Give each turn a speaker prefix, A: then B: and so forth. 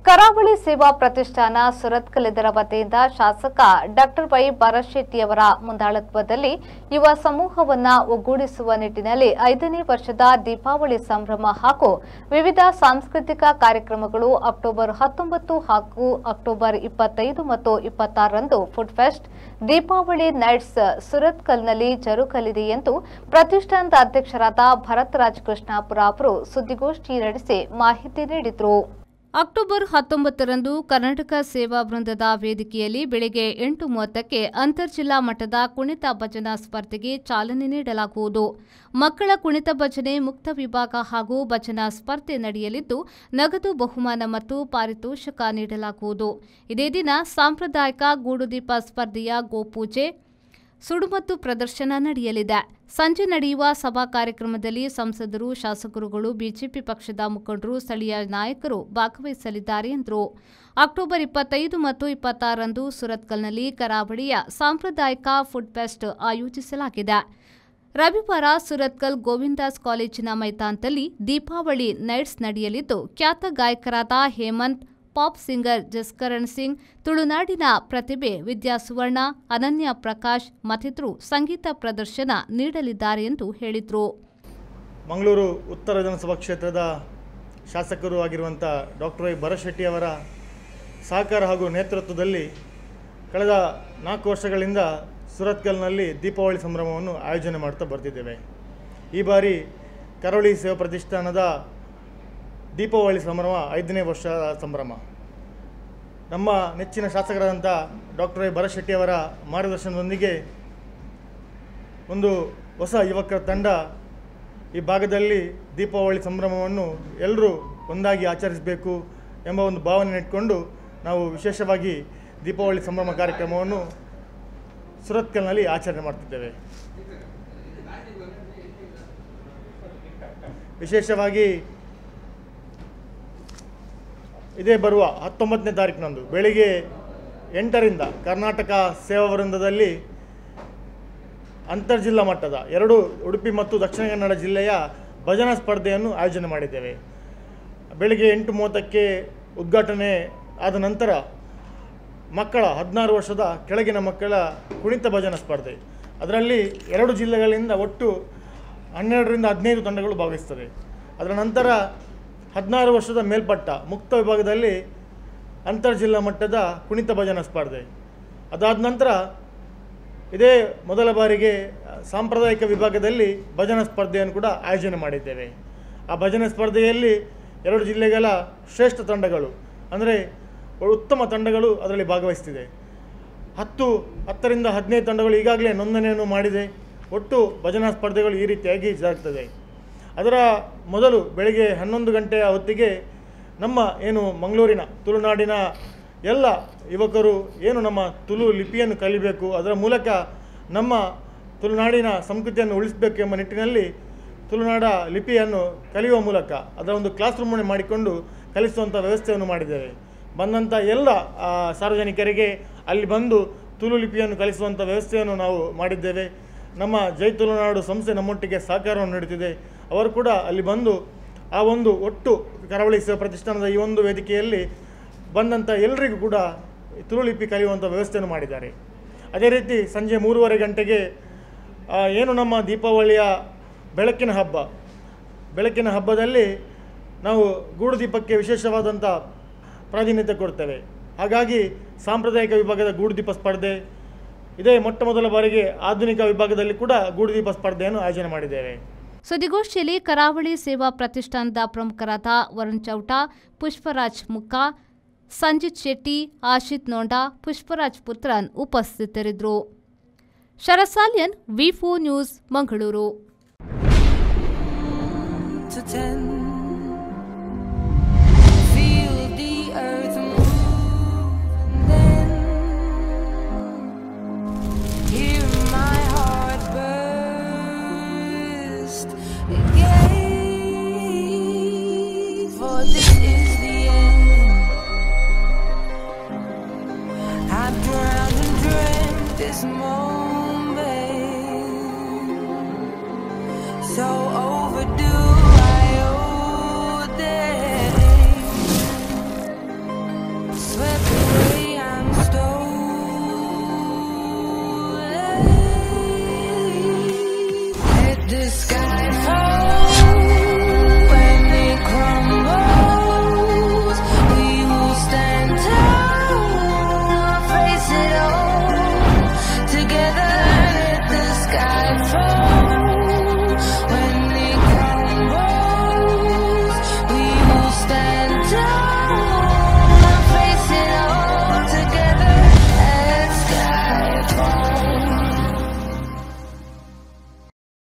A: ಕರಾವಳಿ ಸೇವಾ ಪ್ರತಿಷ್ಠಾನ ಸುರತ್ಕಲ್ ಇದರ ವತಿಯಿಂದ ಶಾಸಕ ಡಾಕ್ಟರ್ ವೈ ಬಾರಶೆಟ್ಟಿಯವರ ಮುಂದಾಳತ್ವದಲ್ಲಿ ಯುವ ಸಮೂಹವನ್ನು ಒಗ್ಗೂಡಿಸುವ ನಿಟ್ಟಿನಲ್ಲಿ 5ನೇ ವರ್ಷದ ದೀಪಾವಳಿ ಸಂಭ್ರಮ ಹಾಗೂ ವಿವಿಧ ಸಾಂಸ್ಕೃತಿಕ ಕಾರ್ಯಕ್ರಮಗಳು ಅಕ್ಟೋಬರ್ 19 ಹಾಗೂ ಅಕ್ಟೋಬರ್ 25 ಮತ್ತು 26ರಂದು ಫುಡ್ ಫೆಸ್ಟ್ ದೀಪಾವಳಿ ನೈಟ್ಸ್ ಸುರತ್ಕಲ್ನಲ್ಲಿ ಜರುಗಲಿದೆ ಎಂದು ಪ್ರತಿಷ್ಠಾನದ ಅಧ್ಯಕ್ಷರಾದ ಭರತ್ ರಾಜ್ ಕೃಷ್ಣಾಪುರ ಅವರು ಸುದ್ದಿಗೋಷ್ಠಿ ನಡೆಸಿ ಮಾಹಿತಿ ನೀಡಿದರು. ಅಕ್ಟೋಬರ್ 19ರಂದು ಕರ್ನಾಟಕ ಸೇವಾ ವೃಂದದ ವೇದಿಕೆಯಲ್ಲಿ ಬೆಳಗ್ಗೆ 8:30ಕ್ಕೆ ಅಂತರ್ಜಿಲ್ಲಾ ಮಟ್ಟದ ಕುಣಿತ ಭಜನಾ ಸ್ಪರ್ಧೆಗೆ ಚಾಲನೆ ನೀಡಲಾಗುವುದು. ಮಕ್ಕಳ ಕುಣಿತ ಭಜನೆ ಮುಕ್ತ ವಿಭಾಗ ಹಾಗೂ ಭಜನಾ ಸ್ಪರ್ಧೆ ನಡೆಯಲಿದ್ದು ನಗದು ಬಹುಮಾನ ಮತ್ತು ಪಾರಿತೋಷಕ ನೀಡಲಾಗುವುದು. ಇದೇ ದಿನ ಸಾಂಪ್ರದಾಯಿಕ ಗೂಡುದೀಪ ಸ್ಪರ್ಧೆಯ ಗೋಪೂಜೆ ಸುಡುಮದ್ದು ಪ್ರದರ್ಶನ ನಡೆಯಲಿದೆ. ಸಂಜೆ ನಡೆಯುವ ಸಭಾ ಕಾರ್ಯಕ್ರಮದಲ್ಲಿ ಸಂಸದರು, ಶಾಸಕರುಗಳು, ಬಿಜೆಪಿ ಪಕ್ಷದ ಮುಖಂಡರು, ಸ್ಥಳೀಯ ನಾಯಕರು ಭಾಗವಹಿಸಲಿದ್ದಾರೆ ಎಂದರು. ಅಕ್ಟೋಬರ್ 25 ಮತ್ತು 26ರಂದು ಸುರತ್ಕಲ್ನಲ್ಲಿ ಕರಾವಳಿಯ ಸಾಂಪ್ರದಾಯಿಕ ಫುಡ್ ಫೆಸ್ಟ್ ಆಯೋಜಿಸಲಾಗಿದೆ. ರವಿವಾರ ಸುರತ್ಕಲ್ ಗೋವಿಂದಾಸ್ ಕಾಲೇಜಿನ ಮೈದಾನದಲ್ಲಿ ದೀಪಾವಳಿ ನೈಟ್ಸ್ ನಡೆಯಲಿದ್ದು ಖ್ಯಾತ ಗಾಯಕರಾದ ಹೇಮಂತ್, ಪಾಪ್ ಸಿಂಗರ್ ಜಸ್ಕರಣ್ ಸಿಂಗ್, ತುಳುನಾಡಿನ ಪ್ರತಿಭೆ ವಿದ್ಯಾ ಸುವರ್ಣ, ಅನನ್ಯ ಪ್ರಕಾಶ್ ಮತ್ತಿತರರು ಸಂಗೀತ ಪ್ರದರ್ಶನ ನೀಡಲಿದ್ದಾರೆ ಎಂದು ಹೇಳಿದರು.
B: ಮಂಗಳೂರು ಉತ್ತರ ವಿಧಾನಸಭಾ ಕ್ಷೇತ್ರದ ಶಾಸಕರು ಆಗಿರುವಂಥ ಡಾಕ್ಟರ್ ವೈ ಬಾರಶೆಟ್ಟಿ ಅವರ ಸಹಕಾರ ಹಾಗೂ ನೇತೃತ್ವದಲ್ಲಿ ಕಳೆದ 4 ವರ್ಷಗಳಿಂದ ಸುರತ್ಕಲ್ನಲ್ಲಿ ದೀಪಾವಳಿ ಸಂಭ್ರಮವನ್ನು ಆಯೋಜನೆ ಮಾಡ್ತಾ ಬರ್ತಿದ್ದೇವೆ. ಈ ಬಾರಿ ಕರಾವಳಿ ಸೇವಾ ಪ್ರತಿಷ್ಠಾನದ ದೀಪಾವಳಿ ಸಂಭ್ರಮ 5ನೇ ವರ್ಷ ಸಂಭ್ರಮ. ನಮ್ಮ ನೆಚ್ಚಿನ ಶಾಸಕರಾದಂಥ ಡಾಕ್ಟರ್ ವೈ ಬಾರಶೆಟ್ಟಿ ಅವರ ಮಾರ್ಗದರ್ಶನದೊಂದಿಗೆ ಒಂದು ಹೊಸ ಯುವಕರ ತಂಡ ಈ ಭಾಗದಲ್ಲಿ ದೀಪಾವಳಿ ಸಂಭ್ರಮವನ್ನು ಎಲ್ಲರೂ ಒಂದಾಗಿ ಆಚರಿಸಬೇಕು ಎಂಬ ಒಂದು ಭಾವನೆ ಇಟ್ಕೊಂಡು ನಾವು ವಿಶೇಷವಾಗಿ ದೀಪಾವಳಿ ಸಂಭ್ರಮ ಕಾರ್ಯಕ್ರಮವನ್ನು ಸುರತ್ಕಲ್ನಲ್ಲಿ ಆಚರಣೆ ಮಾಡ್ತಿದ್ದೇವೆ. ವಿಶೇಷವಾಗಿ ಇದೇ ಬರುವ 19ನೇ ತಾರೀಕಿನಂದು ಬೆಳಿಗ್ಗೆ 8ರಿಂದ ಕರ್ನಾಟಕ ಸೇವಾ ವೃಂದದಲ್ಲಿ ಅಂತರ್ಜಿಲ್ಲಾ ಮಟ್ಟದ 2 ಉಡುಪಿ ಮತ್ತು ದಕ್ಷಿಣ ಕನ್ನಡ ಜಿಲ್ಲೆಯ ಭಜನಾ ಸ್ಪರ್ಧೆಯನ್ನು ಆಯೋಜನೆ ಮಾಡಿದ್ದೇವೆ. ಬೆಳಿಗ್ಗೆ 8:30ಕ್ಕೆ ಉದ್ಘಾಟನೆ ಆದ ನಂತರ ಮಕ್ಕಳ 16 ವರ್ಷದ ಕೆಳಗಿನ ಮಕ್ಕಳ ಕುಣಿತ ಭಜನಾ ಸ್ಪರ್ಧೆ, ಅದರಲ್ಲಿ 2 ಜಿಲ್ಲೆಗಳಿಂದ ಒಟ್ಟು 12ರಿಂದ 15 ತಂಡಗಳು ಭಾಗವಹಿಸ್ತದೆ. ಅದರ ನಂತರ 16 ವರ್ಷದ ಮೇಲ್ಪಟ್ಟ ಮುಕ್ತ ವಿಭಾಗದಲ್ಲಿ ಅಂತರ್ಜಿಲ್ಲಾ ಮಟ್ಟದ ಕುಣಿತ ಭಜನಾ ಸ್ಪರ್ಧೆ. ಅದಾದ ನಂತರ ಇದೇ ಮೊದಲ ಬಾರಿಗೆ ಸಾಂಪ್ರದಾಯಿಕ ವಿಭಾಗದಲ್ಲಿ ಭಜನಾ ಸ್ಪರ್ಧೆಯನ್ನು ಕೂಡ ಆಯೋಜನೆ ಮಾಡಿದ್ದೇವೆ. ಆ ಭಜನಾ ಸ್ಪರ್ಧೆಯಲ್ಲಿ 2 ಜಿಲ್ಲೆಗಳ ಶ್ರೇಷ್ಠ ತಂಡಗಳು ಅಂದರೆ ಉತ್ತಮ ತಂಡಗಳು ಅದರಲ್ಲಿ ಭಾಗವಹಿಸ್ತಿದೆ. 10ರಿಂದ 15 ತಂಡಗಳು ಈಗಾಗಲೇ ನೋಂದಣಿಯನ್ನು ಮಾಡಿದೆ. ಒಟ್ಟು ಭಜನಾ ಸ್ಪರ್ಧೆಗಳು ಈ ರೀತಿಯಾಗಿ ಜರುಗ್ತದೆ. ಅದರ ಮೊದಲು ಬೆಳಗ್ಗೆ 11 ಗಂಟೆಯ ಹೊತ್ತಿಗೆ ನಮ್ಮ ಏನು ಮಂಗಳೂರಿನ ತುಳುನಾಡಿನ ಎಲ್ಲ ಯುವಕರು ಏನು ನಮ್ಮ ತುಳು ಲಿಪಿಯನ್ನು ಕಲಿಬೇಕು, ಅದರ ಮೂಲಕ ನಮ್ಮ ತುಳುನಾಡಿನ ಸಂಸ್ಕೃತಿಯನ್ನು ಉಳಿಸಬೇಕು ಎಂಬ ನಿಟ್ಟಿನಲ್ಲಿ ತುಳುನಾಡ ಲಿಪಿಯನ್ನು ಕಲಿಯುವ ಮೂಲಕ ಅದರ ಒಂದು ಕ್ಲಾಸ್ ರೂಮನ್ನು ಮಾಡಿಕೊಂಡು ಕಲಿಸುವಂಥ ವ್ಯವಸ್ಥೆಯನ್ನು ಮಾಡಿದ್ದೇವೆ. ಬಂದಂಥ ಎಲ್ಲ ಸಾರ್ವಜನಿಕರಿಗೆ ಅಲ್ಲಿ ಬಂದು ತುಳು ಲಿಪಿಯನ್ನು ಕಲಿಸುವಂಥ ವ್ಯವಸ್ಥೆಯನ್ನು ನಾವು ಮಾಡಿದ್ದೇವೆ. ನಮ್ಮ ಜೈ ತುಳುನಾಡು ಸಂಸ್ಥೆ ನಮ್ಮೊಟ್ಟಿಗೆ ಸಹಕಾರವನ್ನು ನೀಡುತ್ತಿದೆ. ಅವರು ಕೂಡ ಅಲ್ಲಿ ಬಂದು ಆ ಒಂದು ಒಟ್ಟು ಕರಾವಳಿ ಸೇವಾ ಪ್ರತಿಷ್ಠಾನದ ಈ ಒಂದು ವೇದಿಕೆಯಲ್ಲಿ ಬಂದಂಥ ಎಲ್ಲರಿಗೂ ಕೂಡ ತುಳು ಲಿಪಿ ಕಲಿಯುವಂಥ ವ್ಯವಸ್ಥೆಯನ್ನು ಮಾಡಿದ್ದಾರೆ. ಅದೇ ರೀತಿ ಸಂಜೆ 3:30 ಗಂಟೆಗೆ ಏನು ನಮ್ಮ ದೀಪಾವಳಿಯ ಬೆಳಕಿನ ಹಬ್ಬದಲ್ಲಿ ನಾವು ಗೂಡು ದೀಪಕ್ಕೆ ವಿಶೇಷವಾದಂಥ ಪ್ರಾಧಾನ್ಯತೆ ಕೊಡ್ತೇವೆ. ಹಾಗಾಗಿ ಸಾಂಪ್ರದಾಯಿಕ ವಿಭಾಗದ ಗೂಡುದೀಪ ಸ್ಪರ್ಧೆ, ಇದೇ ಮೊದಲ ಬಾರಿಗೆ ಆಧುನಿಕ ವಿಭಾಗದಲ್ಲಿ ಕೂಡ ಗೂಡುದೀಪ ಸ್ಪರ್ಧೆಯನ್ನು ಆಯೋಜನೆ ಮಾಡಿದ್ದೇವೆ.
A: ಸುದ್ದಿಗೋಷ್ಠಿಯಲ್ಲಿ ಕರಾವಳಿ ಸೇವಾ ಪ್ರತಿಷ್ಠಾನದ ಪ್ರಮುಖರಾದ ವರುಣ್ ಚೌಟಾ, ಪುಷ್ಪರಾಜ್ ಮುಕ್ಕ, ಸಂಜಿತ್ ಶೆಟ್ಟಿ, ಆಶಿತ್ ನೋಂಡಾ, ಪುಷ್ಪರಾಜ್ ಪುತ್ರನ್ ಉಪಸ್ಥಿತರಿದ್ದರು. ಶರಸಾಲ್ಯನ್, ವಿ4 ನ್ಯೂಸ್, ಮಂಗಳೂರು.